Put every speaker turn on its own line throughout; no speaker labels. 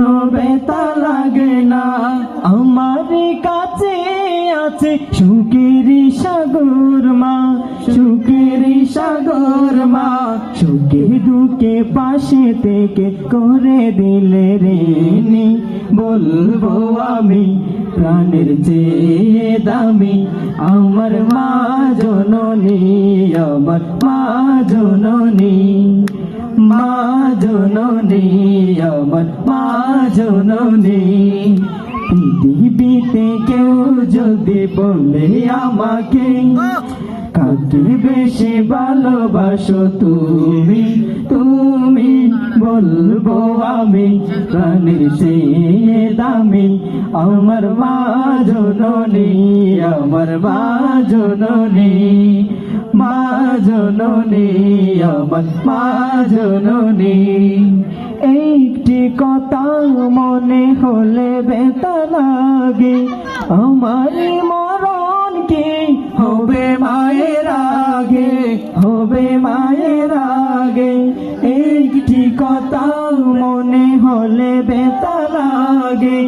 কোনো ব্যথা লাগে না। আমার কাছে আছে সুখের সাগর মা, সুখের সাগর মা, সুখে দুঃখে পাশে থেকে করে দিলে ঋণী। বলবো আমি প্রাণের চেয়ে দামি আমার মা জননী, আমার মা জননী, মা জননী, আমার মা জননী। পৃথিবীতে কেউ যদি বলে আমাকে কাকে বেশি ভালোবাসো তুমি, তুমি বলবো আমি প্রাণের চেয়ে দামি আমার মা জননী, আমার মা জননী, মা জননী, আমার মা জননী। একটি কথা মনে হলে ব্যথা লাগে, আমার মরণ কি হবে মায়ের আগে, হবে মায়ের আগে। একটি কথা মনে হলে ব্যথা লাগে,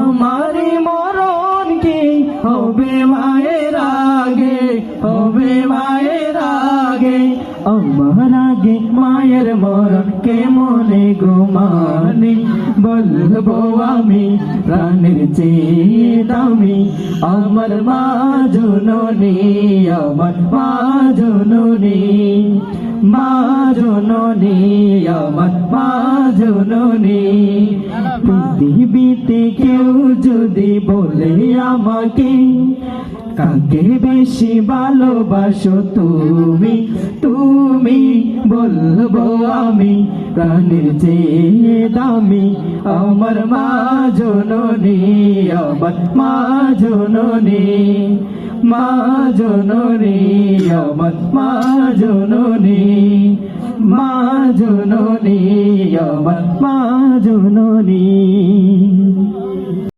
আমার মরণ কি হবে মায়ের আগে, হবে মায়ের আগে। আমার আগে মায়ের মরণ কে মনে গোমানে, বলবো আমি প্রাণের চেয়ে দামি আমার মা জননী, আমার মা জননী, মা জননী, আমার মা জননী। পৃথিবীতে কেউ যদি বলে আমাকে কাকে বেশি ভালোবাসো তুমি, তুমি বলবো আমি প্রাণের চেয়ে দামি আমার মা জননী, আমার মা জননী, মা জননী, আমার মা জননী, মা জননী, আমার মা জননী।